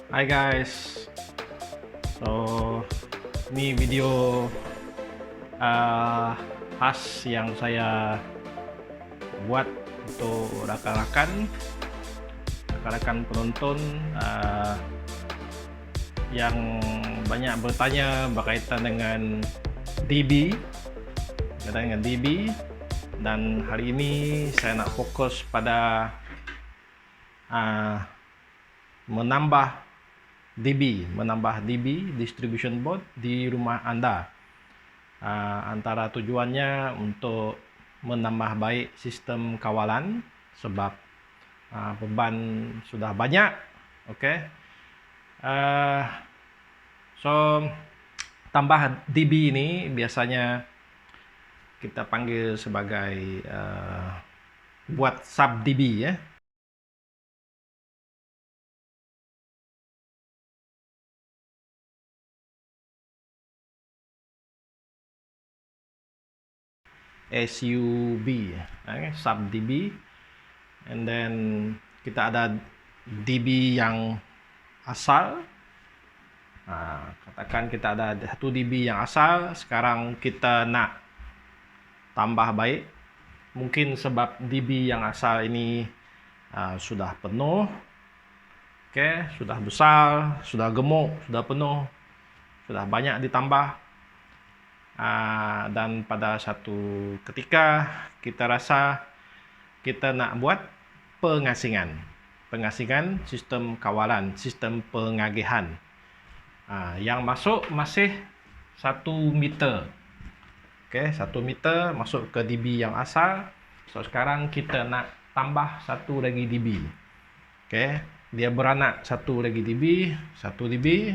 Hai guys, so ini video khas yang saya buat untuk rekan-rekan penonton yang banyak bertanya berkaitan dengan DB, dan hari ini saya nak fokus pada menambah DB distribution board di rumah Anda. Antara tujuannya untuk menambah baik sistem kawalan sebab beban sudah banyak. Okay. So tambah DB ini biasanya kita panggil sebagai buat sub DB ya. SUB, sub DB, and then kita ada DB yang asal. Katakan kita ada 1 DB yang asal, sekarang kita nak tambah baik. Mungkin sebab DB yang asal ini sudah penuh, sudah besar, sudah gemuk, sudah penuh, sudah banyak ditambah. Dan pada satu ketika kita rasa kita nak buat pengasingan sistem kawalan, sistem pengagihan yang masuk masih 1 meter. 1 meter masuk ke DB yang asal. So sekarang kita nak tambah 1 lagi DB. Dia beranak 1 lagi DB, 1 DB,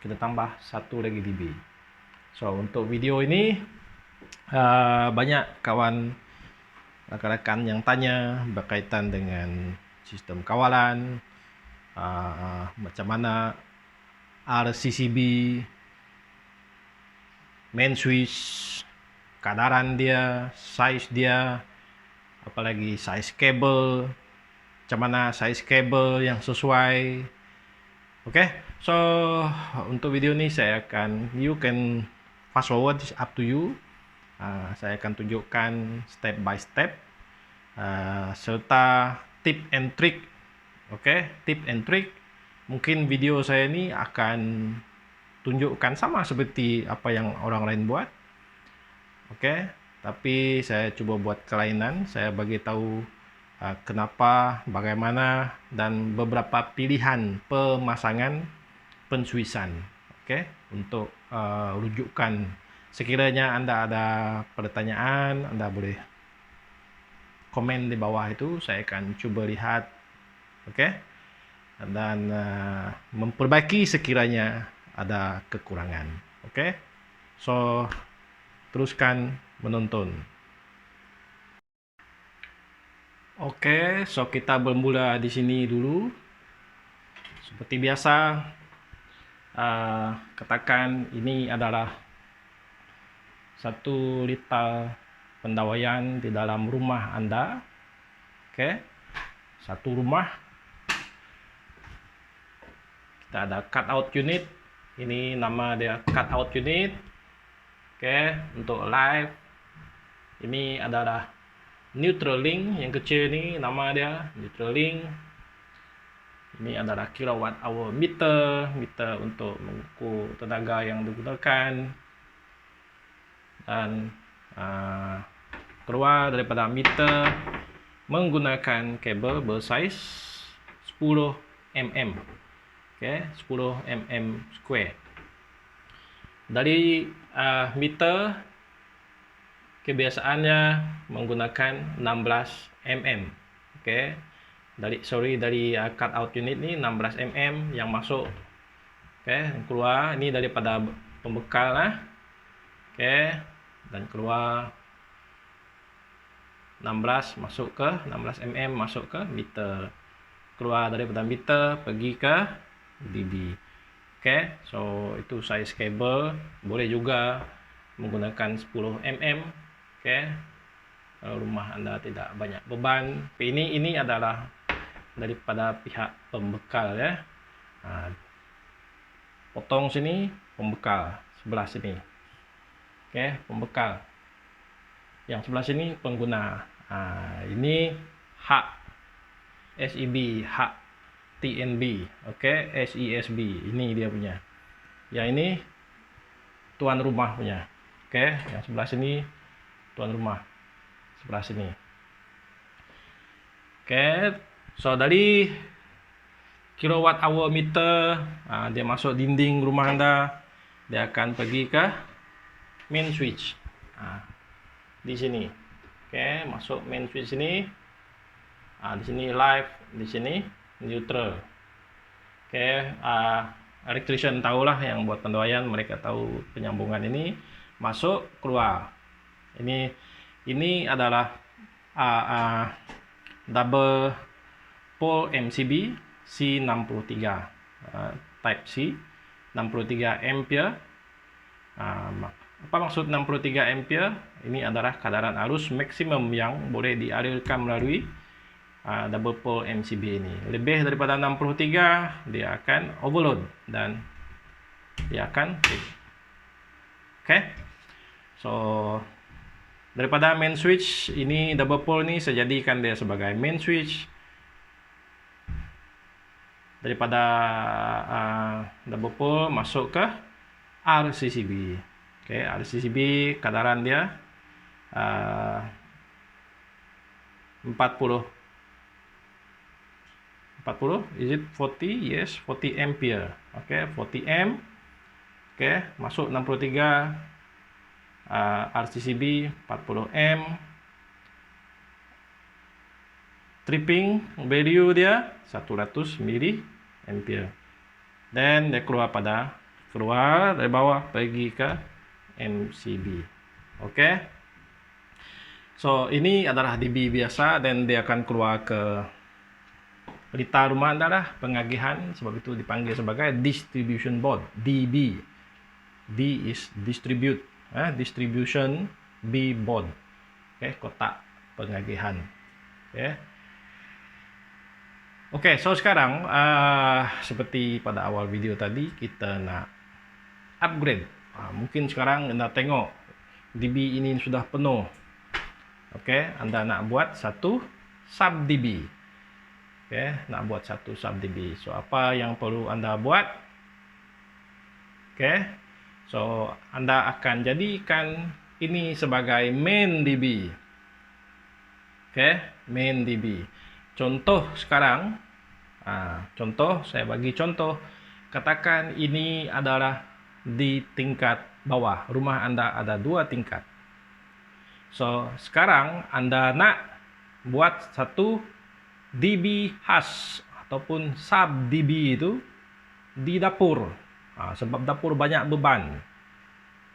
kita tambah 1 lagi DB. So untuk video ini banyak kawan rekan-rekan yang tanya berkaitan dengan sistem kawalan, macam mana RCCB, main switch, kadaran dia, size dia, apalagi size kabel, macam mana size kabel yang sesuai. So untuk video ini saya akan, you can fast forward, up to you. Saya akan tunjukkan step by step serta tip and trick. Tip and trick. Mungkin video saya ini akan tunjukkan sama seperti apa yang orang lain buat. Tapi saya cuba buat kelainan. Saya bagi tahu kenapa, bagaimana, dan beberapa pilihan pemasangan penswisan. Untuk rujukan. Sekiranya Anda ada pertanyaan, Anda boleh komen di bawah itu, saya akan cuba lihat, dan memperbaiki sekiranya ada kekurangan. So teruskan menonton. So kita bermula di sini dulu. Seperti biasa, katakan ini adalah 1 liter pendawaian di dalam rumah Anda. Satu rumah. Kita ada cutout unit. Ini nama dia cutout unit. Untuk live, ini adalah neutral link yang kecil ini, nama dia neutral link. Ini adalah kilowatt hour meter untuk mengukur tenaga yang digunakan. Dan keluar daripada meter menggunakan kabel bersaiz 10 mm. 10 mm square. Dari meter kebiasaannya menggunakan 16 mm. Dari cutout unit ni 16 mm yang masuk. Keluar ini daripada pembekal lah. Dan keluar 16 masuk ke 16 mm masuk ke meter. Keluar daripada meter pergi ke DB. So itu size kabel. Boleh juga menggunakan 10 mm. Kalau rumah Anda tidak banyak beban. Ini adalah daripada pihak pembekal ya. potong sini, pembekal sebelah sini. Oke, pembekal. Yang sebelah sini pengguna. Ini hak SEB, hak TNB. Oke, SESB. Ini dia punya. Yang ini tuan rumah punya. Oke, yang sebelah sini tuan rumah. Sebelah sini. Oke, so dari kilowatt hour meter, dia masuk dinding rumah Anda, dia akan pergi ke main switch. Di sini. Oke, masuk main switch sini. Di sini live, di sini neutral. Oke, electrician tahulah, yang buat pendoayan mereka tahu penyambungan ini, masuk keluar. Ini adalah double pole MCB C63, type C, 63 ampere. Apa maksud 63 ampere? Ini adalah kadaran arus maksimum yang boleh dialirkan melalui double pole MCB ini. Lebih daripada 63, dia akan overload dan dia akan trip. Oke, so daripada main switch ini, double pole ini saya jadikan dia sebagai main switch. Daripada double pole masuk ke RCCB. Oke, RCCB kadaran dia 40, is it 40? Yes, 40 ampere. Oke, 40 amp. Oke, masuk 63 RCCB 40 amp. Tripping value dia 100 mili ampere. Dan dia keluar dari bawah pergi ke MCB. Oke. So ini adalah DB biasa, dan dia akan keluar ke berita rumah Anda lah, pengagihan, sebab itu dipanggil sebagai distribution board, DB. D is distribute, distribution, B board. Oke, kotak pengagihan. Oke, so sekarang seperti pada awal video tadi, kita nak upgrade. Mungkin sekarang Anda tengok DB ini sudah penuh. Oke, Anda nak buat satu sub DB. Oke, nak buat satu sub DB. So apa yang perlu Anda buat? Oke, so Anda akan jadikan ini sebagai main DB. Oke, main DB. Contoh sekarang, saya bagi contoh. Katakan ini adalah di tingkat bawah. Rumah Anda ada 2 tingkat. So sekarang Anda nak buat satu DB khas ataupun sub DB itu di dapur. Sebab dapur banyak beban.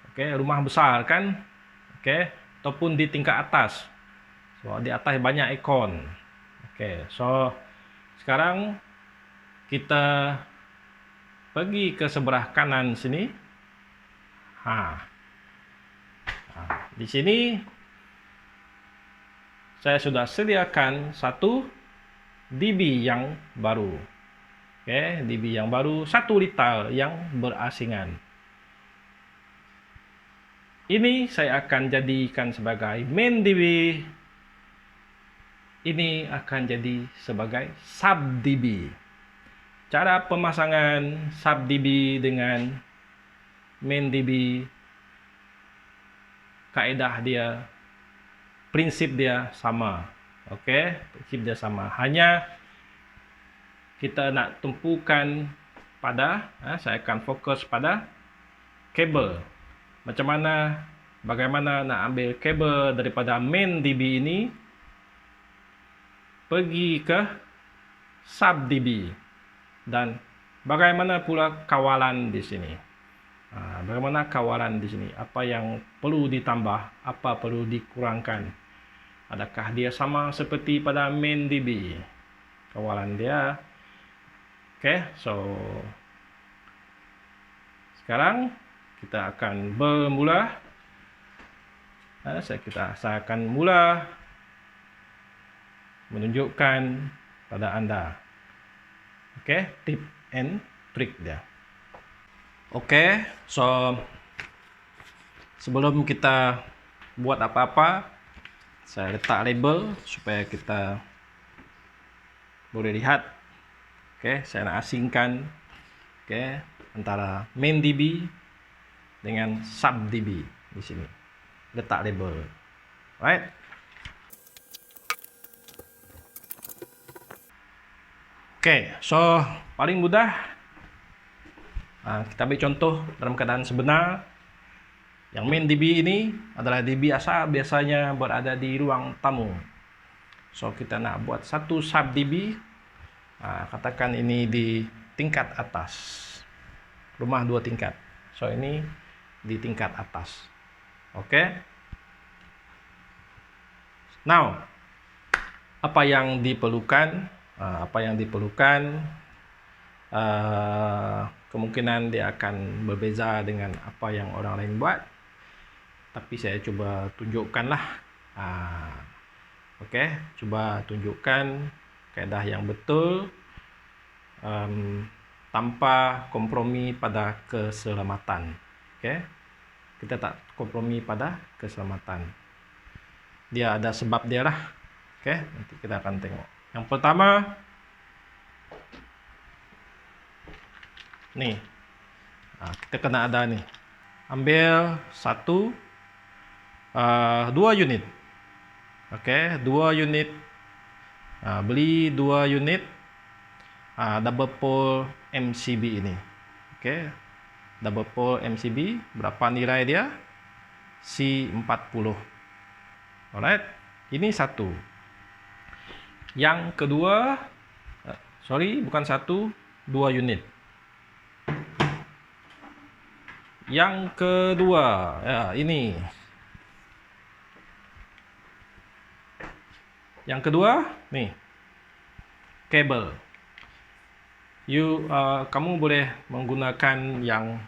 Oke, rumah besar kan? Oke, ataupun di tingkat atas. So di atas banyak aircon. Oke, so sekarang kita pergi ke sebelah kanan sini. Di sini saya sudah sediakan satu DB yang baru. Oke, DB yang baru 1 liter yang berasingan. Ini saya akan jadikan sebagai main DB. Ini akan jadi sebagai sub DB. Cara pemasangan sub DB dengan main DB, kaedah dia, prinsip dia sama. Oke, prinsip dia sama. Hanya kita nak tumpukan pada, saya akan fokus pada kabel. Bagaimana nak ambil kabel daripada main DB ini pergi ke sub DB, dan bagaimana pula kawalan di sini. Bagaimana kawalan di sini? Apa yang perlu ditambah? Apa perlu dikurangkan? Adakah dia sama seperti pada main DB? Kawalan dia. Oke, so sekarang kita akan bermula. Saya akan mula menunjukkan pada Anda. Oke, tip and trick dia. Oke, so sebelum kita buat apa-apa, saya letak label supaya kita boleh lihat. Oke, saya nak asingkan antara main DB dengan sub DB di sini. Letak label. Right? Oke, so paling mudah kita ambil contoh dalam keadaan sebenar. Yang main DB ini adalah DB asal biasanya berada di ruang tamu. So kita nak buat satu sub DB, katakan ini di tingkat atas, rumah 2 tingkat. So ini di tingkat atas. Oke. Now, apa yang diperlukan? Kemungkinan dia akan berbeza dengan apa yang orang lain buat, tapi saya coba tunjukkanlah. Coba tunjukkan kaedah yang betul tanpa kompromi pada keselamatan. Kita tak kompromi pada keselamatan. Dia ada sebab dia lah. Nanti kita akan tengok. Yang pertama, nih, kita kena ada nih, ambil 2 unit. 2 unit, beli 2 unit double pole MCB ini. Double pole MCB, berapa nilai dia? C40. Alright, ini satu. Yang kedua, bukan 2 unit. Yang kedua, ini. Yang kedua, nih, kabel. Kamu boleh menggunakan yang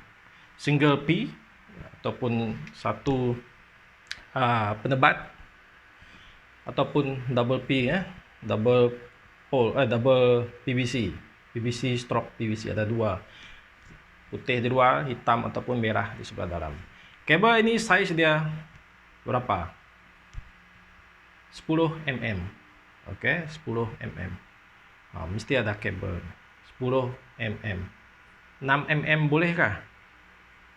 single P ataupun satu penebat, ataupun double P, double pole, double PVC stroke PVC, ada 2, putih di luar, hitam ataupun merah di sebelah dalam. Kabel ini size dia berapa? 10 mm. 10 mm. Mesti ada kabel 10 mm. 6 mm bolehkah?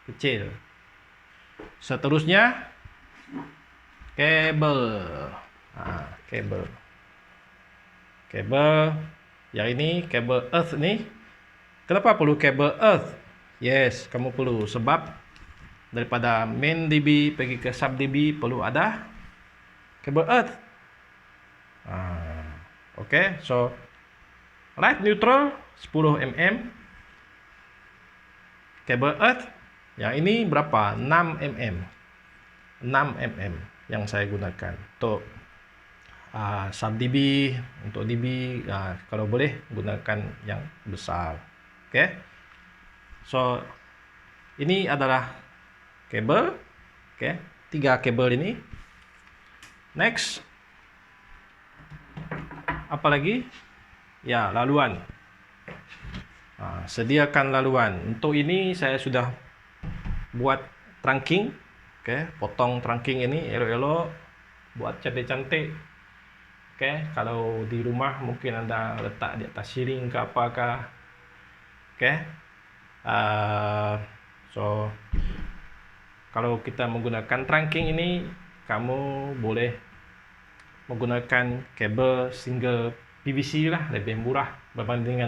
Kecil. Seterusnya kabel. Kabel yang ini, kabel earth nih. Kenapa perlu kabel earth? Yes, kamu perlu, sebab daripada main DB pergi ke sub DB perlu ada kabel earth. So light neutral 10 mm. Kabel earth yang ini berapa? 6 mm. 6 mm yang saya gunakan untuk sub DB. Untuk DB kalau boleh gunakan yang besar. So ini adalah kabel. 3 kabel ini. Next, apa lagi? Ya, laluan. Sediakan laluan. Untuk ini saya sudah buat trunking. Potong trunking ini elok-elok, buat cantik-cantik. Kalau di rumah mungkin Anda letak di atas siling ke apakah. So kalau kita menggunakan trunking ini, kamu boleh menggunakan kabel single PVC lah, lebih murah berbanding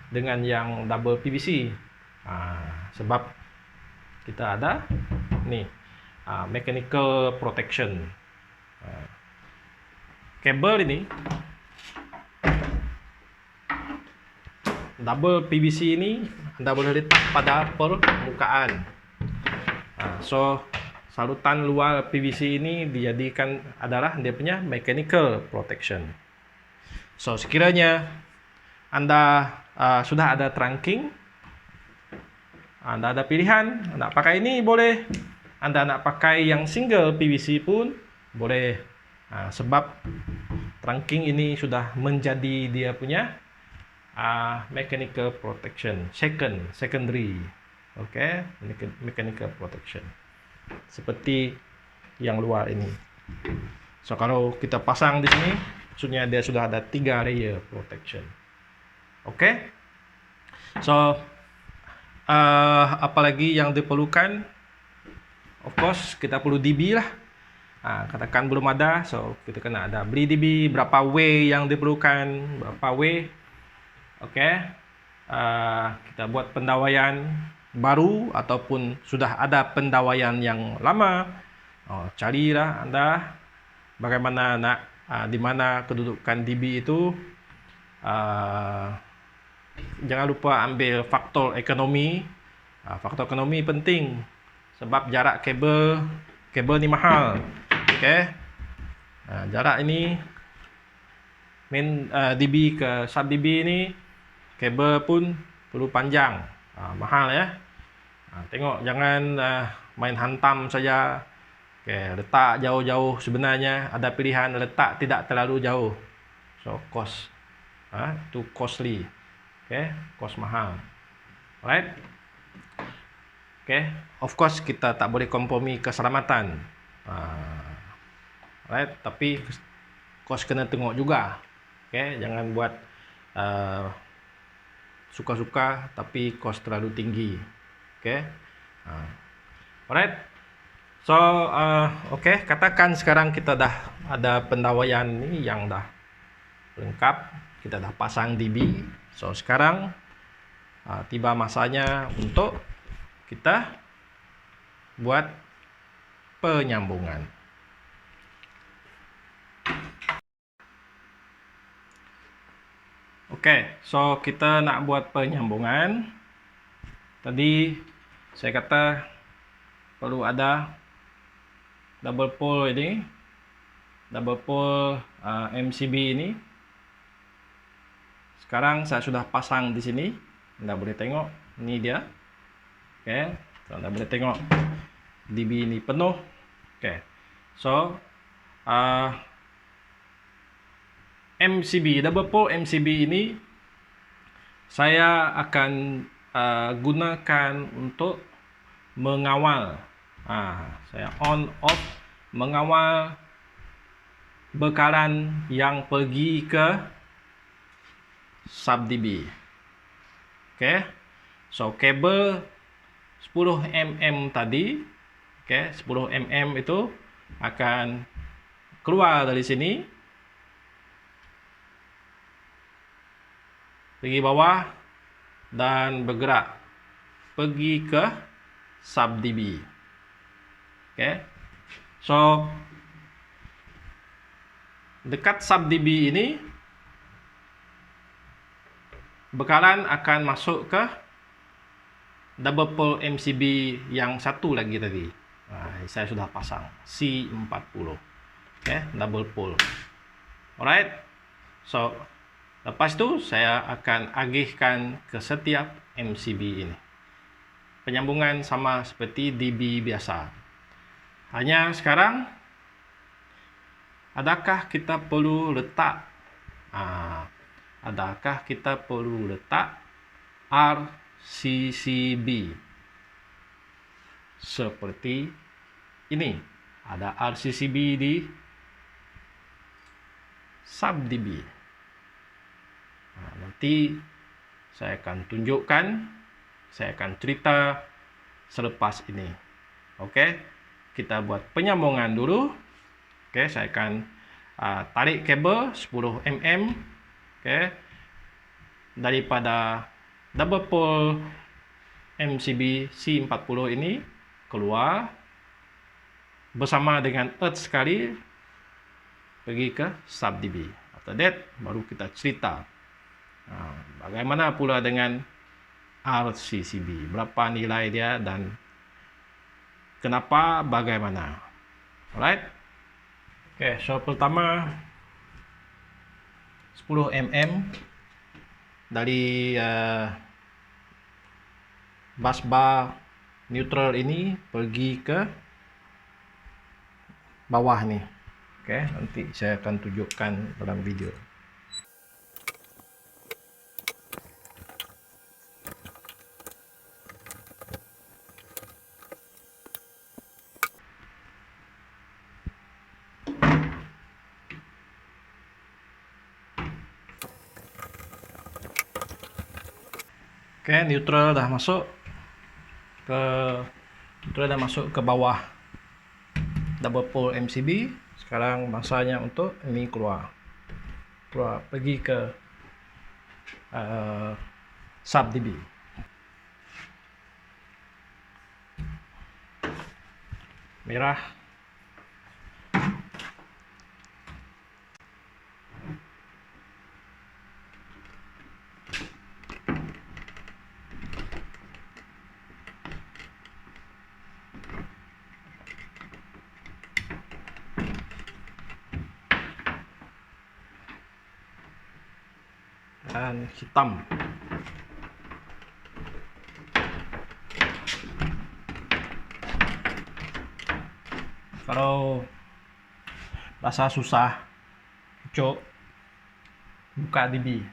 dengan yang double PVC. Sebab kita ada nih mechanical protection. Kabel ini double PVC ini Anda boleh letak pada permukaan. So salutan luar PVC ini dijadikan adalah dia punya mechanical protection. So sekiranya Anda sudah ada trunking, Anda ada pilihan nak pakai ini boleh, Anda nak pakai yang single PVC pun boleh. Sebab trunking ini sudah menjadi dia punya mechanical protection secondary. Oke, mechanical protection. Seperti yang luar ini. So kalau kita pasang di sini, maksudnya dia sudah ada 3 layer protection. Oke. So apalagi yang diperlukan? Of course kita perlu DB lah. Katakan belum ada, so kita kena ada beli DB, berapa way yang diperlukan, berapa way. Oke. Kita buat pendawaian baru ataupun sudah ada pendawaian yang lama. Carilah Anda bagaimana nak di mana kedudukan DB itu. Jangan lupa ambil faktor ekonomi. Faktor ekonomi penting sebab jarak kabel ni mahal. Okey. Jarak ini main DB ke sub DB ni kabel pun perlu panjang. Mahal ya. Tengok jangan main hantam saja. Okey, letak jauh-jauh, sebenarnya ada pilihan letak tidak terlalu jauh. So cost too costly. Okey, cost mahal. Alright. Okey, of course kita tak boleh kompromi keselamatan. Alright, tapi cost kena tengok juga. Okey, jangan buat suka-suka tapi cost terlalu tinggi. Okey. Alright. So okey, katakan sekarang kita dah ada pendawaian ni yang dah lengkap, kita dah pasang DB. So sekarang tiba masanya untuk kita buat penyambungan. Okey, so kita nak buat penyambungan. Tadi saya kata perlu ada double pole ini, double pole MCB ini. Sekarang saya sudah pasang di sini. Anda boleh tengok, ini dia. Okey, so, anda boleh tengok DB ini penuh. Okey, so MCB, double pole MCB ini saya akan gunakan untuk mengawal. Saya on off mengawal bekalan yang pergi ke sub DB. Okey. So kabel 10 mm tadi, okey, 10 mm itu akan keluar dari sini pergi bawah dan bergerak pergi ke sub DB. Okay. So dekat sub DB ini bekalan akan masuk ke double pole MCB yang satu lagi tadi. Saya sudah pasang C40. Okay, double pole. Alright. So lepas tu saya akan agihkan ke setiap MCB ini. Penyambungan sama seperti DB biasa. Hanya sekarang, adakah kita perlu letak RCCB seperti ini? Ada RCCB di sub DB. Nanti saya akan tunjukkan, saya akan cerita selepas ini. Okey. Kita buat penyambungan dulu. Okey, saya akan tarik kabel 10 mm. Okey. Daripada double pole MCB C40 ini keluar bersama dengan earth sekali pergi ke sub DB. After that baru kita cerita bagaimana pula dengan RCCB, berapa nilai dia dan kenapa, bagaimana. Alright. Okay, so pertama 10 mm dari bus bar neutral ini pergi ke bawah ni. Okay, nanti saya akan tunjukkan dalam video. Oke, neutral dah masuk ke bawah double pole MCB. Sekarang masanya untuk ini keluar pergi ke sub dB. Merah. Dan hitam. Kalau rasa susah, cok buka DB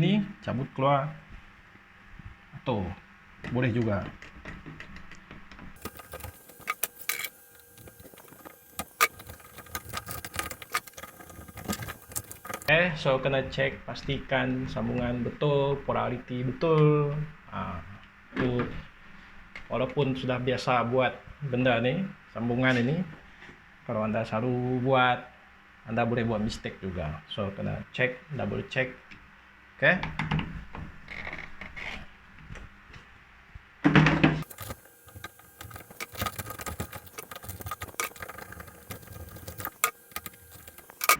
ini, cabut keluar, atau boleh juga. So kena cek, pastikan sambungan betul, polarity betul. Itu walaupun sudah biasa buat benda nih, sambungan ini, kalau Anda selalu buat, Anda boleh buat mistake juga. So kena cek, double check. Oke.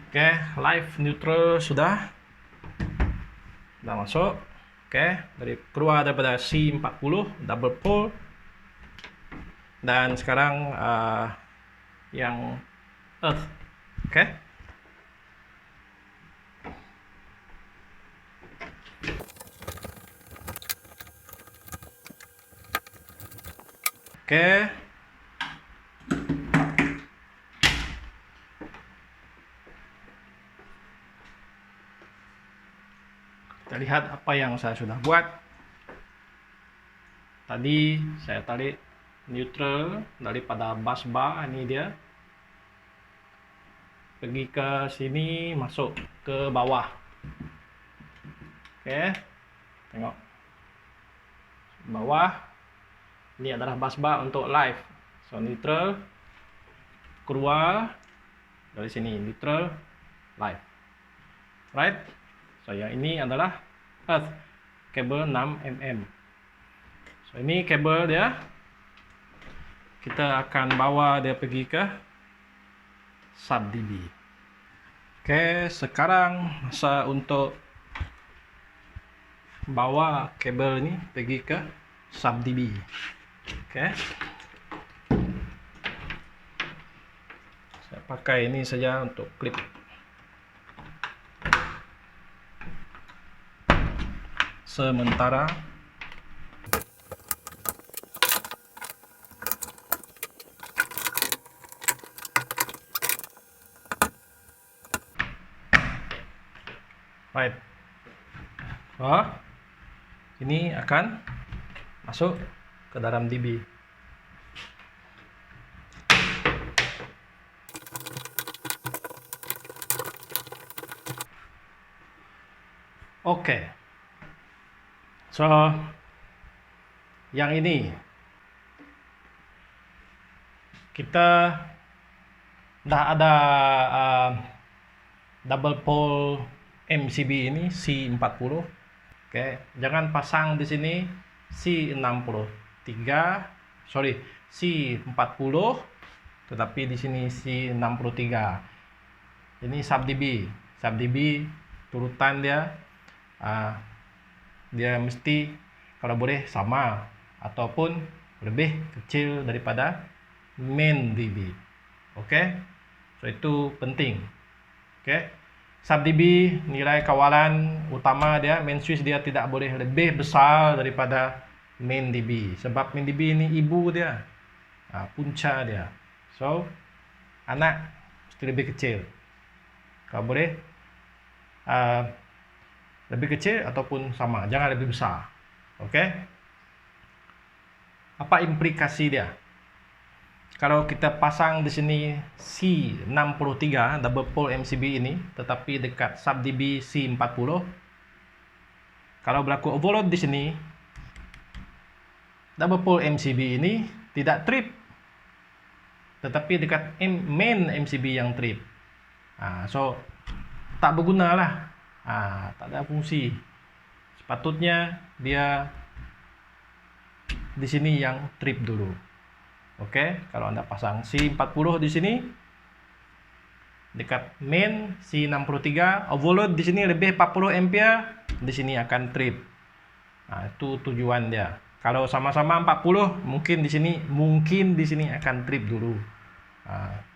Oke, live neutral sudah masuk. Oke, keluar daripada C40 double pole, dan sekarang yang earth. Oke. Oke. Kita lihat apa yang saya sudah buat. Tadi saya tarik neutral daripada bus bar, ini dia. Pergi ke sini, masuk ke bawah. Oke. Tengok. Bawah. Ini adalah bus bar untuk live. So neutral, keluar dari sini, neutral, live. Right? So yang ini adalah earth, kabel 6mm. So ini kabel dia, kita akan bawa dia pergi ke sub dB. Oke, sekarang masa untuk bawa kabel ini pergi ke sub dB. Oke, saya pakai ini saja untuk klip. Sementara right. Ini akan masuk ke dalam dB. Oke. So yang ini kita dah ada double pole MCB ini C40. Oke, jangan pasang di sini C40, tetapi di sini C63. Ini sub dB turutan dia. Dia mesti kalau boleh sama ataupun lebih kecil daripada main dB. Oke, so itu penting. Oke, sub dB nilai kawalan utama dia, main switch dia tidak boleh lebih besar daripada main dB, sebab main dB ini ibu dia, punca dia. So anak mesti lebih kecil, kalau boleh lebih kecil ataupun sama, jangan lebih besar. Oke. Apa implikasi dia? Kalau kita pasang di sini C63 double pole MCB ini, tetapi dekat sub dB C40, kalau berlaku overload di sini, double pole MCB ini tidak trip, tetapi dekat main MCB yang trip. So tak berguna lah, tak ada fungsi. Sepatutnya dia di sini yang trip dulu. Oke, kalau Anda pasang C40 di sini dekat main C63, overload di sini lebih 40 ampere, di sini akan trip. Itu tujuan dia. Kalau sama-sama 40, mungkin di sini akan trip dulu.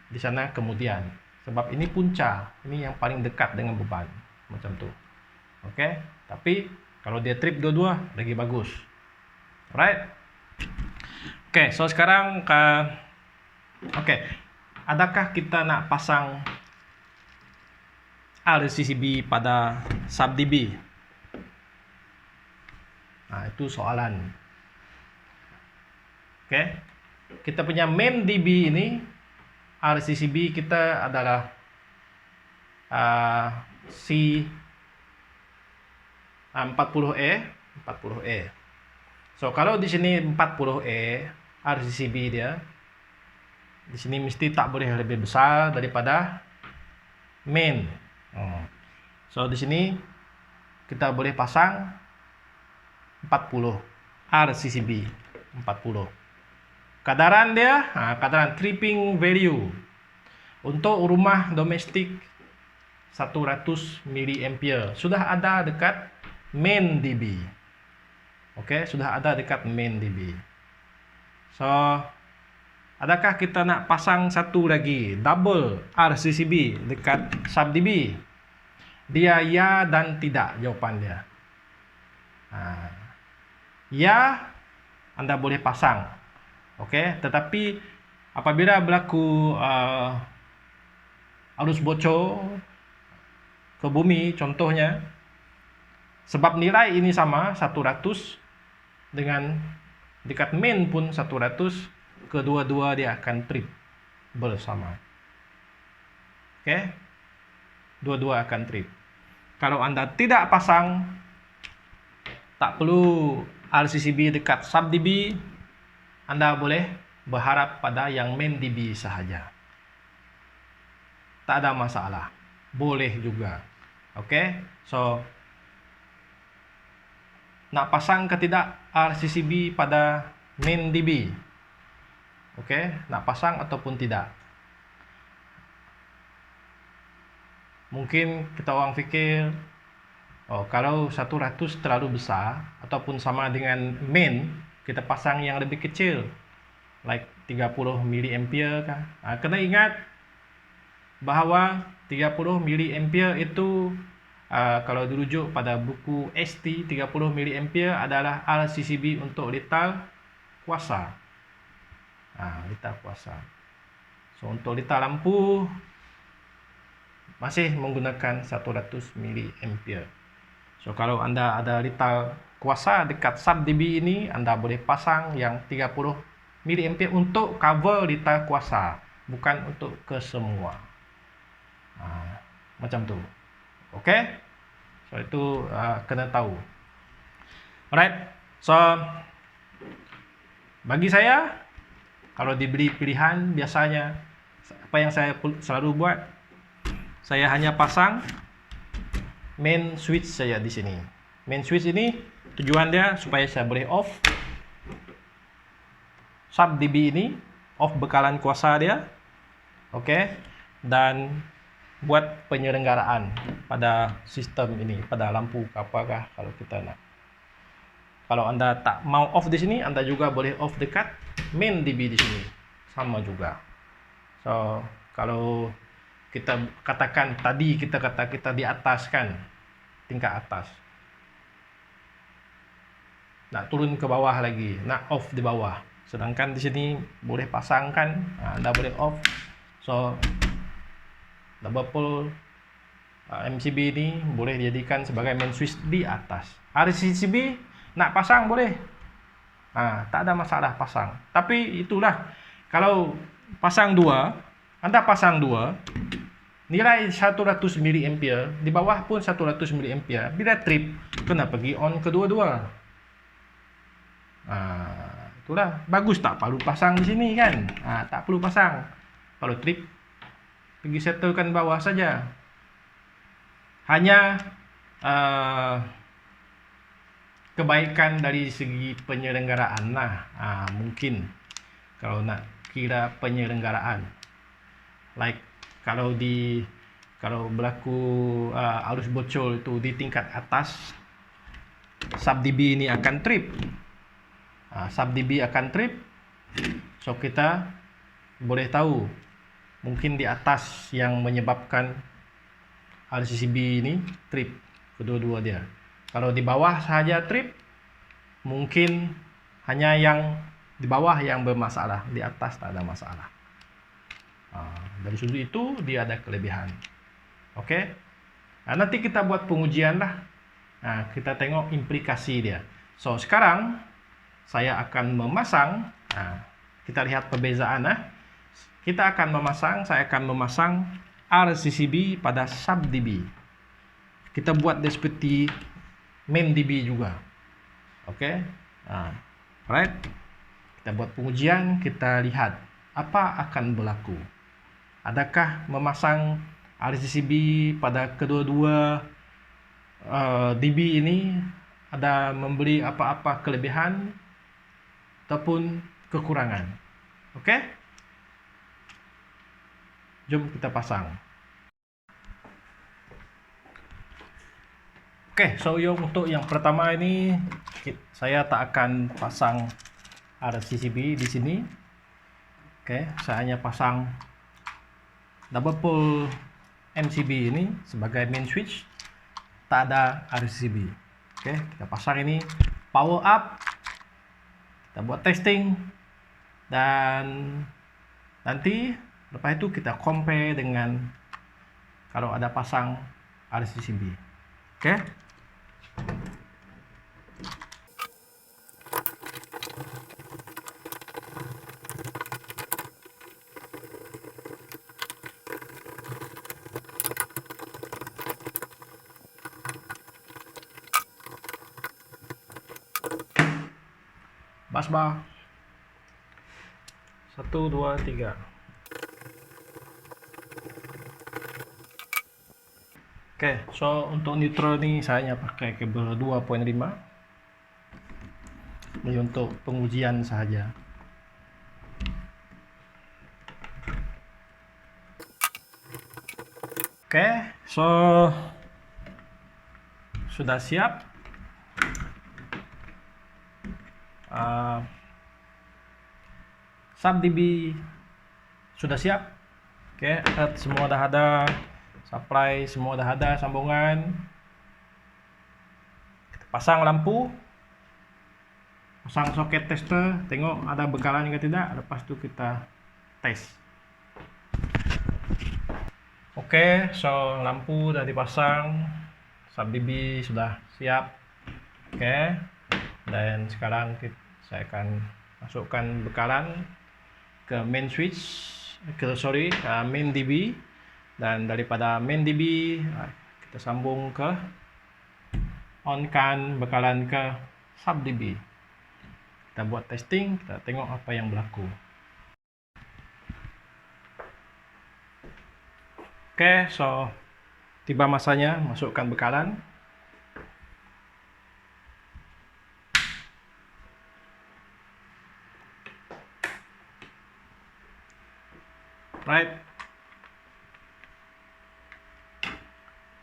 Di sana kemudian. Sebab ini punca, ini yang paling dekat dengan beban, macam tu. Oke, tapi kalau dia trip dua-dua lagi bagus. Alright. Oke, so sekarang adakah kita nak pasang RCCB pada sub dB? Itu soalan. Oke, kita punya main dB ini, RCCB kita adalah C40E. So kalau di sini 40E RCCB dia, di sini mesti tak boleh lebih besar daripada main. So di sini kita boleh pasang 40 RCCB 40. Kadaran dia, kadaran tripping value untuk rumah domestik 100 mA sudah ada dekat main dB. Oke, sudah ada dekat main dB. So adakah kita nak pasang satu lagi double RCCB dekat sub dB? Dia ya dan tidak jawapan dia. Ya, Anda boleh pasang. Oke, tetapi apabila berlaku arus bocor ke bumi contohnya, sebab nilai ini sama 100 dengan dekat main pun 100, kedua-dua dia akan trip bersama. Oke, dua-dua akan trip. Kalau Anda tidak pasang, tak perlu RCCB dekat sub dB, Anda boleh berharap pada yang main dB sahaja. Tak ada masalah, boleh juga. Oke, so nak pasang ke tidak RCCB pada main dB? Oke, nak pasang ataupun tidak? Mungkin kita orang fikir, kalau 100 terlalu besar ataupun sama dengan main, kita pasang yang lebih kecil, like 30 mA kah? Kena ingat bahawa 30 mA itu kalau dirujuk pada buku ST, 30 mA adalah RCCB untuk litar kuasa. Litar kuasa. So untuk litar lampu masih menggunakan 100 mA. So kalau Anda ada litar kuasa dekat sub dB ini, Anda boleh pasang yang 30 mA untuk cover litar kuasa, bukan untuk kesemua. Macam tu. Oke? So itu kena tahu. Alright. So bagi saya, kalau diberi pilihan, biasanya apa yang saya selalu buat, saya hanya pasang main switch saya di sini. Main switch ini tujuan dia supaya saya boleh off sub dB ini, off bekalan kuasa dia. Oke. Dan buat penyelenggaraan pada sistem ini, pada lampu apakah kalau kita nak. Kalau Anda tak mau off di sini, Anda juga boleh off dekat main dB di sini. Sama juga. So, kalau kita katakan tadi kita di atas kan, tingkat atas. Nak turun ke bawah lagi, nak off di bawah. Sedangkan di sini boleh pasangkan, Anda boleh off. So double pole MCB ini boleh dijadikan sebagai main switch di atas. RCCB nak pasang boleh, tak ada masalah pasang. Tapi itulah, kalau pasang dua, Anda pasang dua nilai 100 mA, di bawah pun 100 mA. Bila trip, kena pergi on kedua-dua. Itulah. Bagus tak perlu pasang di sini kan? Tak perlu pasang. Kalau trip, pergi settlekan bawah saja. Hanya kebaikan dari segi penyelenggaraan lah. Mungkin kalau nak kira penyelenggaraan, like kalau berlaku arus bocor itu di tingkat atas, sub-dB ini akan trip. Sub-dB akan trip, so kita boleh tahu mungkin di atas yang menyebabkan RCCB ini trip kedua-dua dia. Kalau di bawah saja trip, mungkin hanya yang di bawah yang bermasalah, di atas tak ada masalah. Dari sudut itu dia ada kelebihan. Oke. Nanti kita buat pengujian lah. Kita tengok implikasi dia. So sekarang saya akan memasang. Kita lihat perbezaan. Saya akan memasang RCCB pada sub-dB. Kita buat dia seperti main dB juga. Oke. Right. Kita buat pengujian, kita lihat apa akan berlaku. Adakah memasang RCCB pada kedua-dua dB ini ada memberi apa-apa kelebihan ataupun kekurangan. Oke? Jom kita pasang. Oke, so untuk yang pertama ini saya tak akan pasang RCCB di sini. Oke, saya hanya pasang double pole MCB ini sebagai main switch. Tak ada RCCB. Oke, kita pasang ini, power up. Kita buat testing dan nanti lepas itu kita compare dengan kalau ada pasang RCCB. Oke. Busbar 1, 2, 3. Oke, so untuk neutral ni saya hanya pakai kabel 2.5. Ini untuk pengujian sahaja. Oke, so sudah siap. Sub-dB sudah siap. Oke, earth semua dah ada, supply semua dah ada, sambungan. Kita pasang lampu, pasang soket tester, tengok ada bekalan ke tidak. Lepas tu kita tes. Oke, so lampu dah dipasang, sub-dB sudah siap. Oke, dan sekarang saya akan masukkan bekalan ke main switch, main dB, dan daripada main dB kita sambung ke on-kan bekalan ke sub-dB. Kita buat testing, kita tengok apa yang berlaku. Oke, so tiba masanya masukkan bekalan. Right.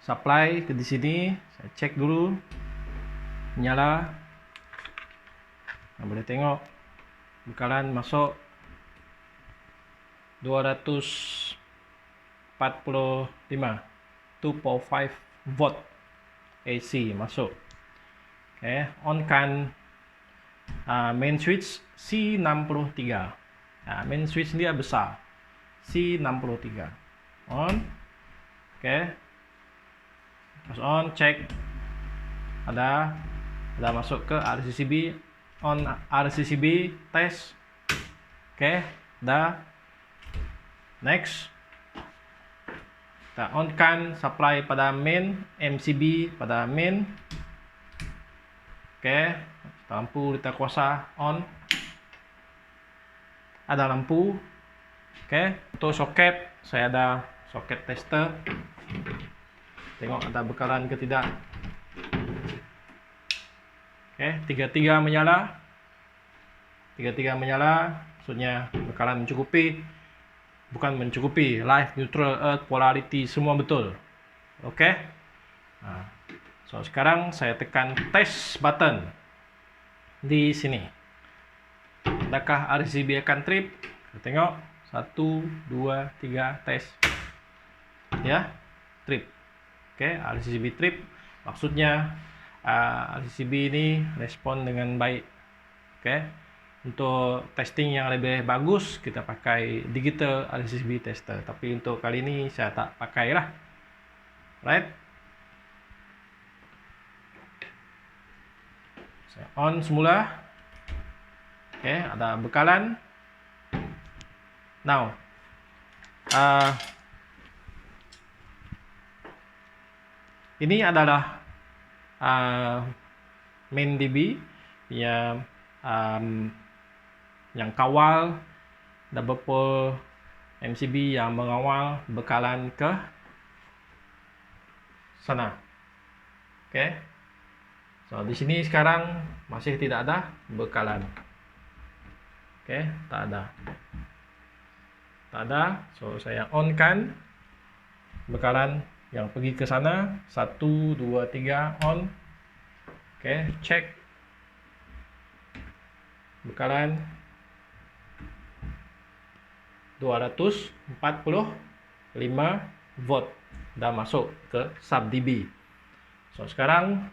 Supply ke di sini, saya cek dulu. Nyala. Boleh tengok bekalan masuk 245 2.5 volt AC masuk. Oke, on kan main switch C63. Main switch dia besar. C63 on. Oke, pas on, cek ada masuk ke RCCB, on RCCB, tes. Oke, dah. Next Kita on-kan supply pada main, MCB pada main. Oke, lampu kita kuasa on. Ada lampu. Oke, untuk soket saya ada soket tester. Tengok ada bekalan ke tidak. Oke, tiga-tiga menyala. Tiga-tiga menyala, maksudnya bekalan mencukupi. Bukan mencukupi, live, neutral, earth, polarity, semua betul. Oke. Nah, so sekarang saya tekan test button di sini. Adakah RGB akan trip? Kita tengok. 1, 2, 3, tes. Ya, trip. Oke, RGB trip. Maksudnya RGB ini respon dengan baik. Oke. Untuk testing yang lebih bagus, kita pakai digital RGB tester. Tapi untuk kali ini saya tak pakai lah. Right? Saya on semula. Oke, ada bekalan. Now, ini adalah main DB yang kawal double pole MCB yang mengawal bekalan ke sana. Oke. So di sini sekarang masih tidak ada bekalan. Oke, tak ada. Tak ada. So saya on kan bekalan yang pergi ke sana. 1, 2, 3 on. Oke, cek bekalan 245 volt dah masuk ke sub dB. So sekarang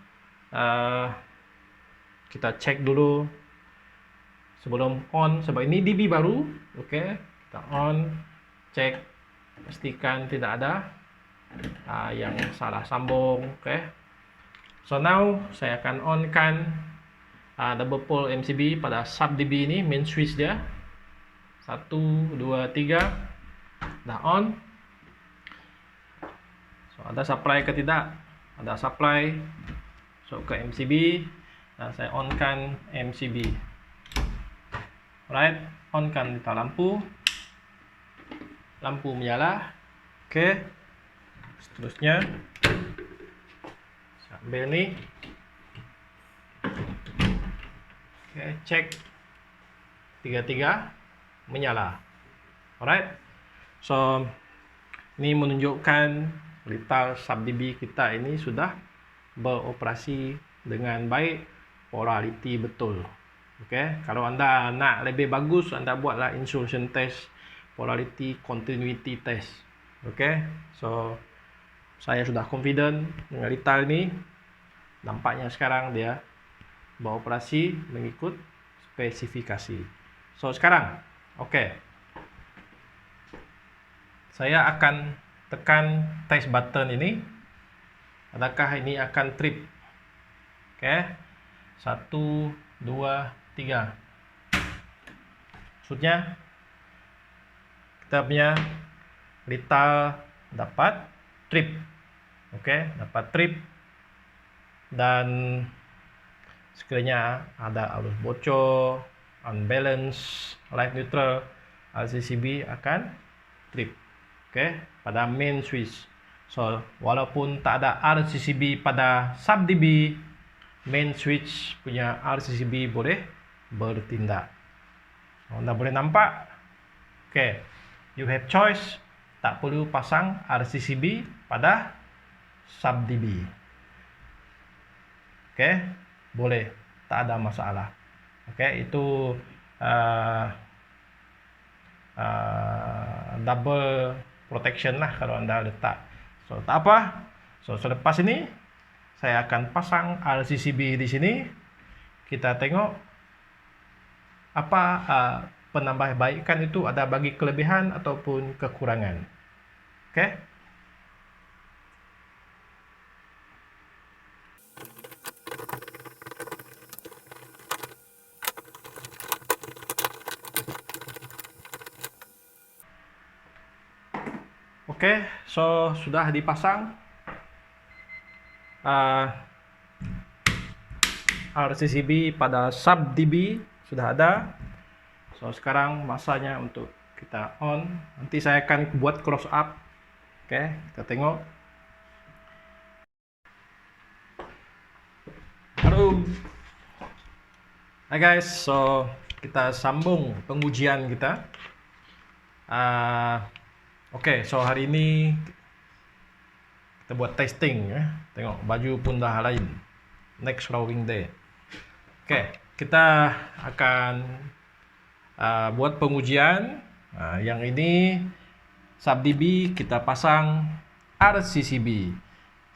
kita cek dulu sebelum on, sebab ini dB baru. Oke, kita on, cek, pastikan tidak ada yang salah sambung. Oke, so now saya akan on kan double pole MCB pada sub dB ini, main switch dia. 1, 2, 3 dah on. So ada supply ke tidak? Ada supply. So ke MCB dan saya on kan MCB. Right, on kan kita lampu. Lampu menyala. Oke. Seterusnya saya ambil ni. Oke, cek. Tiga-tiga menyala. Alright. So ini menunjukkan retail sub dB kita ini sudah beroperasi dengan baik, polarity betul. Oke, kalau anda nak lebih bagus, anda buatlah insulation test, polarity continuity test. Oke, so saya sudah confident dengan retail ini. Nampaknya sekarang dia beroperasi mengikut spesifikasi. So sekarang, oke, saya akan tekan test button ini. Adakah ini akan trip? Oke, 1, 2, 3. Maksudnya kita punya retail dapat trip. Oke, dapat trip. Dan sekiranya ada arus bocor, unbalance, live neutral, RCCB akan trip. Oke, pada main switch. So walaupun tak ada RCCB pada sub dB, main switch punya RCCB boleh bertindak. Anda boleh nampak. Oke, you have choice. Tak perlu pasang RCCB pada sub dB. Oke, boleh, tak ada masalah. Oke, itu double protection lah kalau anda letak. So tak apa. So selepas ini saya akan pasang RCCB di sini. Kita tengok apa penambahbaikan itu ada bagi kelebihan ataupun kekurangan. Oke. Oke, Oke, so sudah dipasang RCCB pada sub DB sudah ada. So sekarang masanya untuk kita on. Nanti saya akan buat close up. Oke, kita tengok. Halo. Hai guys, so kita sambung pengujian kita. Oke, so hari ini kita buat testing ya. Tengok baju pun dah lain. Next rowing day. Oke, kita akan buat pengujian. Yang ini sub DB kita pasang RCCB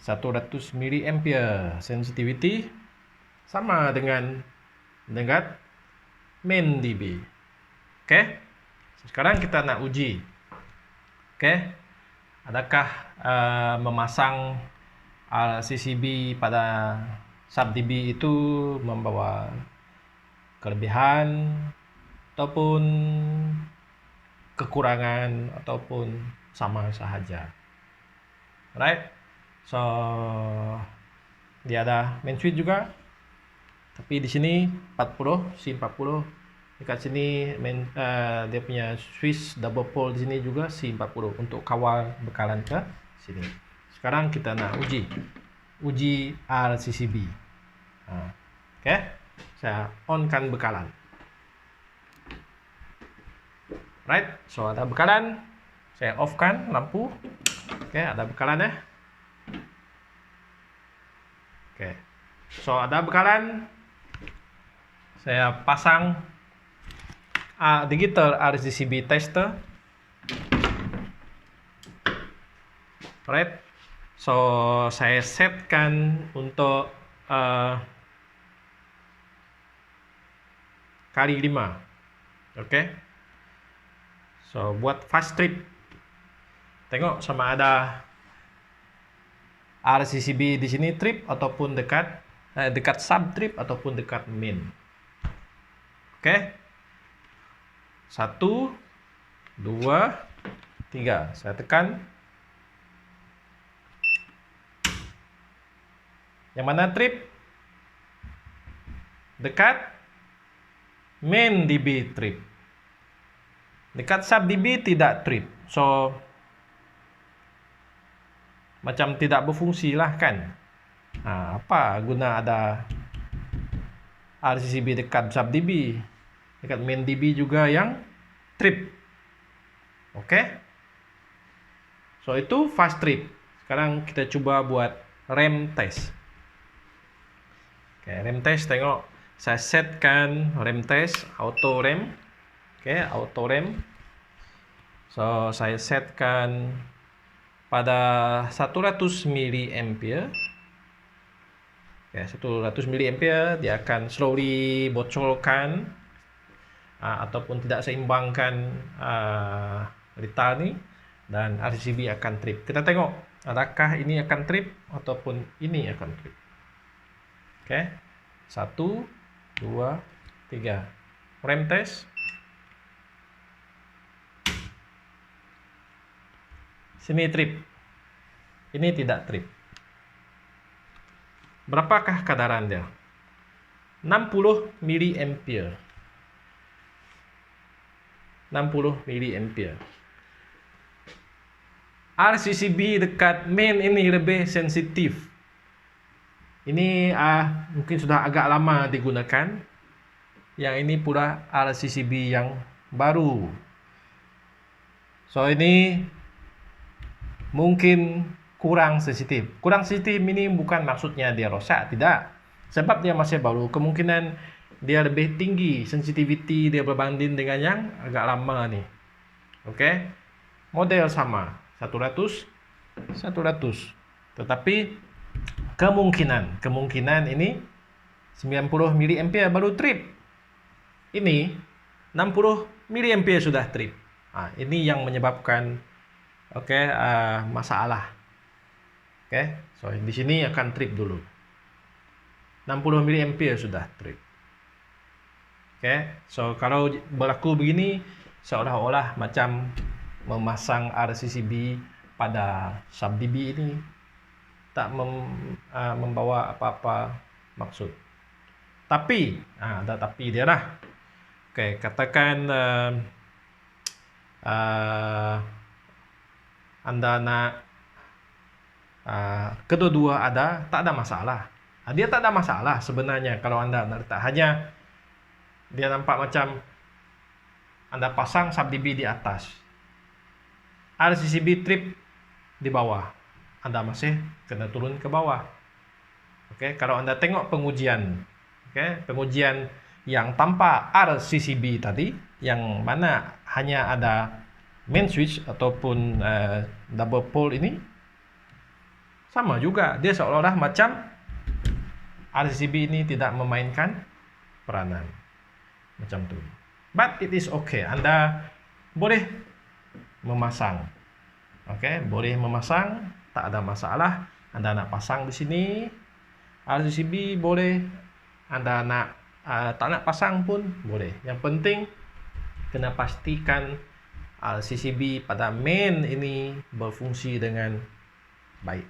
100 mA sensitivity sama dengan main DB. Oke. Sekarang kita nak uji. Oke. Adakah memasang RCCB pada sub DB itu membawa kelebihan ataupun kekurangan ataupun sama sahaja. Right? So dia ada main switch juga. Tapi di sini 40, C40. Dekat sini dia punya switch double pole di sini juga C40 untuk kawal bekalan ke sini. Sekarang kita nak uji RCCB. Oke, saya onkan bekalan. Right, so ada bekalan. Saya offkan lampu. Oke, ada bekalan ya. Oke, so ada bekalan. Saya pasang digital RCCB tester. Right, so saya setkan untuk kali 5. Oke. So buat fast trip. Tengok sama ada RCCB di sini trip ataupun dekat sub trip ataupun dekat main. Oke. 1 2 3. Saya tekan. Yang mana trip? Dekat main DB trip. Dekat sub DB tidak trip. So macam tidak berfungsi lah kan. Apa guna ada RCCB dekat sub DB? Dekat main DB juga yang trip. Oke. So itu fast trip. Sekarang kita coba buat rem test. Oke, rem test tengok. Saya setkan rem test auto rem. Oke, auto rem. So saya setkan pada 100 mA. Oke, 100 mA dia akan slowly bocorkan ataupun tidak seimbangkan lita ni dan RCCB akan trip. Kita tengok adakah ini akan trip ataupun ini akan trip. Oke. 1 2 3. Rem test. Sini trip. Ini tidak trip. Berapakah kadaran dia? 60 mA. 60 mA. RCCB dekat main ini lebih sensitif. Ini mungkin sudah agak lama digunakan. Yang ini pula RCCB yang baru. So ini mungkin kurang sensitif. Kurang sensitif ini bukan maksudnya dia rosak, tidak. Sebab dia masih baru, kemungkinan dia lebih tinggi sensitivity dia berbanding dengan yang agak lama nih. Oke. Model sama, 100. Tetapi kemungkinan ini 90 mA baru trip. Ini 60 mA sudah trip. Ini yang menyebabkan masalah. Oke. So di sini akan trip dulu. 60 mA sudah trip. Oke, so kalau berlaku begini seolah-olah macam memasang RCCB pada sub-dB ini tak membawa apa-apa maksud. Tapi, ada tapi dia lah. Oke, katakan Anda nak kedua-dua ada, tak ada masalah. Dia tak ada masalah sebenarnya kalau Anda nak letak. Hanya dia nampak macam Anda pasang sub-dB di atas, RCCB trip di bawah, Anda masih kena turun ke bawah. Oke, kalau Anda tengok pengujian, pengujian yang tanpa RCCB tadi, yang mana hanya ada main switch ataupun double pole ini, sama juga, dia seolah-olah macam RCCB ini tidak memainkan peranan, macam tu. But it is okay, Anda boleh memasang, boleh memasang, tak ada masalah. Anda nak pasang di sini RCCB boleh, Anda nak tak nak pasang pun boleh. Yang penting kena pastikan RCCB pada main ini berfungsi dengan baik.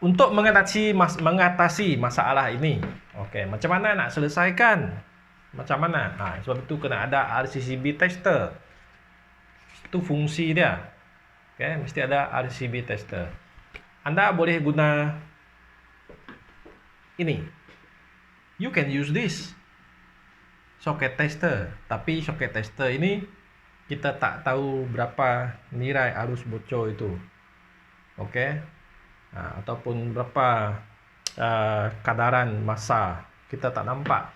Untuk mengatasi masalah ini, macam mana nak selesaikan? Macam mana? Sebab itu kena ada RCCB tester. Itu fungsi dia. Mesti ada RCCB tester. Anda boleh guna ini. You can use this socket tester. Tapi socket tester ini kita tak tahu berapa nilai arus bocor itu. Ataupun berapa kadaran massa, kita tak nampak.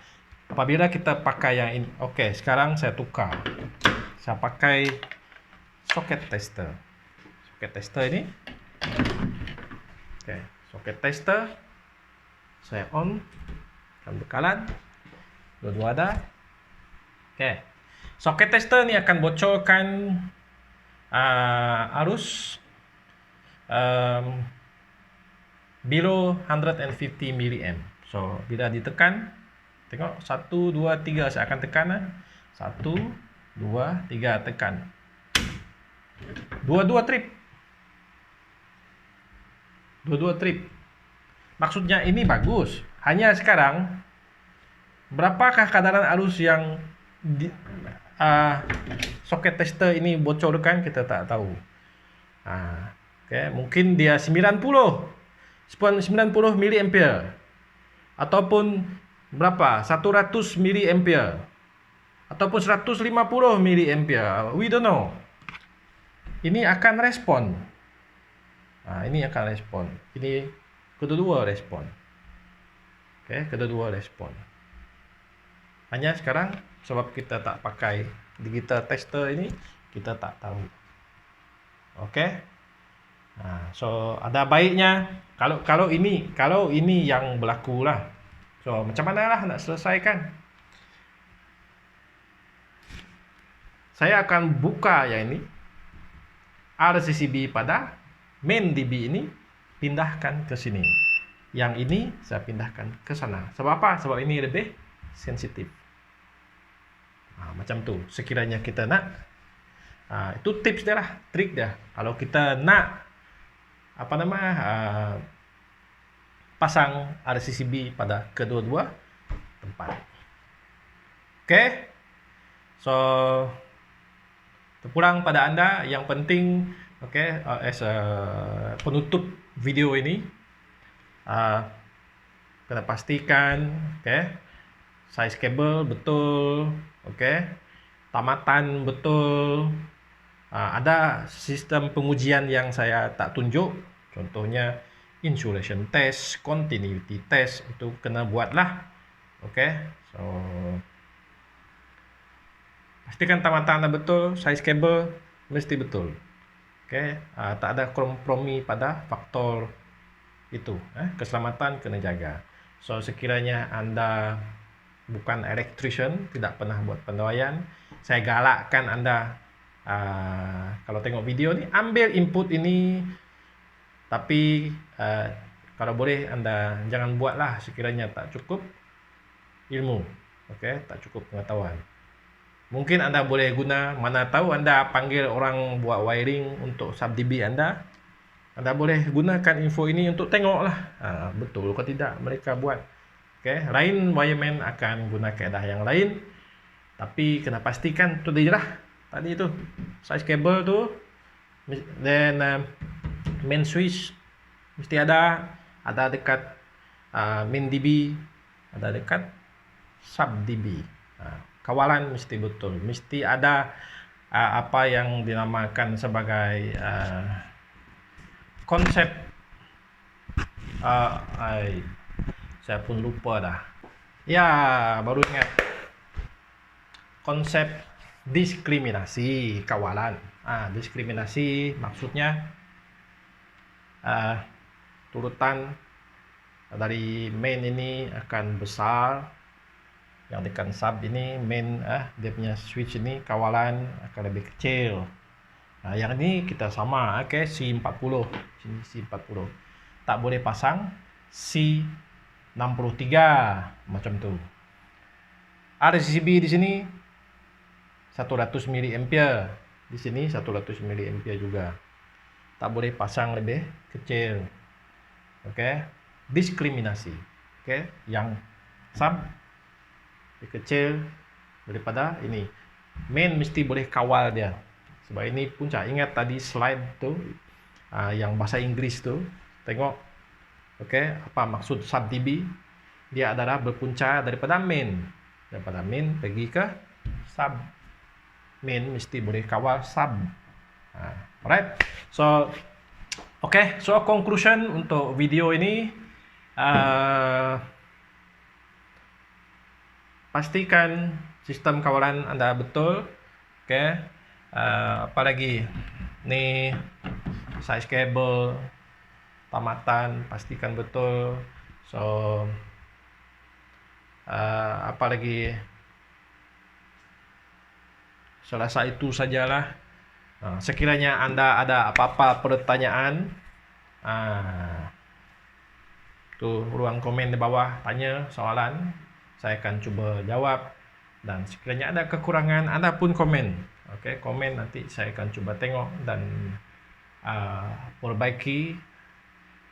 Apabila kita pakai yang ini, sekarang saya tukar. Saya pakai socket tester. Socket tester ini. Socket tester. Saya on. Akan bekalan. Dua-dua ada. Socket tester ini akan bocorkan arus below 150 mA. So, bila ditekan, tengok 1, 2, 3, saya akan tekan 1, 2, 3, tekan. Dua-dua trip. Maksudnya ini bagus. Hanya sekarang berapakah kadaran arus yang socket tester ini bocorkan, kita tak tahu. Mungkin dia 90 mA ataupun berapa? 100 mA ataupun 150 mA. We don't know. Ini akan respon. Ini akan respon. Ini kedua-dua respon. Kedua-dua respon. Hanya sekarang sebab kita tak pakai digital tester ini, kita tak tahu. So ada baiknya kalau ini yang berlaku lah. So macam mana lah nak selesaikan? Saya akan buka yang ini, RCCB pada main DB ini, pindahkan ke sini. Yang ini saya pindahkan ke sana. Sebab apa? Sebab ini lebih sensitif. Macam tu. Sekiranya kita nak, itu tips dia lah, trik dia. Kalau kita nak pasang RCCB pada kedua-dua tempat. So terpulang pada Anda, yang penting as a penutup video ini, kena pastikan size kabel betul, tamatan betul. Ada sistem pengujian yang saya tak tunjuk, contohnya insulation test, continuity test, itu kena buatlah. So pastikan tamatan anda betul, size kabel mesti betul. Tak ada kompromi pada faktor itu. Keselamatan kena jaga. So sekiranya anda bukan electrician, tidak pernah buat pendawaian, saya galakkan anda, kalau tengok video ni, ambil input ini. Tapi kalau boleh anda jangan buatlah sekiranya tak cukup ilmu, tak cukup pengetahuan. Mungkin Anda boleh guna, mana tahu Anda panggil orang buat wiring untuk sub-DB Anda boleh gunakan info ini untuk tengok lah. Betul ke tidak mereka buat. Okay. Lain wireman akan guna kaedah yang lain. Tapi kena pastikan tu dia lah. Tadi tu, size kabel tu. Then main switch mesti ada dekat main DB, ada dekat sub DB. Kawalan mesti betul, mesti ada apa yang dinamakan sebagai konsep saya pun lupa dah. Ya, baru ingat. Konsep diskriminasi kawalan. Diskriminasi maksudnya turutan dari main ini akan besar, yang dekat sub ini main dia punya switch ini kawalan akan lebih kecil. Yang ini kita sama, C40, sini C40. Tak boleh pasang C63 macam tu. RCCB di sini 100 mA, di sini 100 mA juga. Tak boleh pasang lebih kecil. Diskriminasi. Yang sub lebih kecil daripada ini. Main mesti boleh kawal dia. Sebab ini punca. Ingat tadi slide tu yang bahasa Inggris tu. Tengok. Apa maksud sub DB? Dia adalah berpunca daripada main. Daripada main pergi ke sub. Main mesti boleh kawal sub. Alright. So conclusion untuk video ini, pastikan sistem kawalan Anda betul. Apalagi ni size kabel tamatan, pastikan betul. So apalagi selasa itu sajalah. Sekiranya Anda ada apa-apa pertanyaan, tu ruang komen di bawah, tanya soalan, saya akan cuba jawab. Dan sekiranya ada kekurangan, Anda pun komen. Komen, nanti saya akan cuba tengok dan perbaiki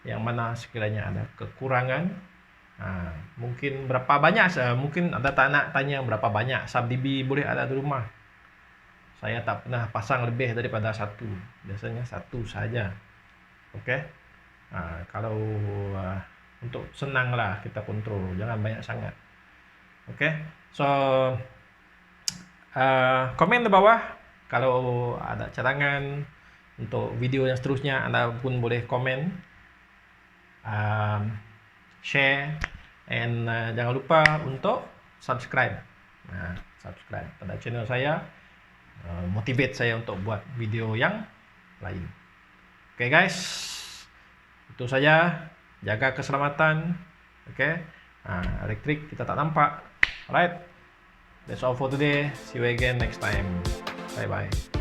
yang mana sekiranya ada kekurangan. Mungkin berapa banyak, mungkin Anda tak nak tanya berapa banyak sub DB boleh ada di rumah. Saya tak pernah pasang lebih daripada satu, biasanya satu saja. Kalau untuk senanglah kita kontrol, jangan banyak sangat. So komen di bawah kalau ada cadangan untuk video yang seterusnya. Anda pun boleh komen, share, and jangan lupa untuk subscribe. Subscribe pada channel saya, motivate saya untuk buat video yang lain. Guys, itu saja. Jaga keselamatan. Elektrik kita tak nampak. Alright, that's all for today. See you again next time. Bye bye.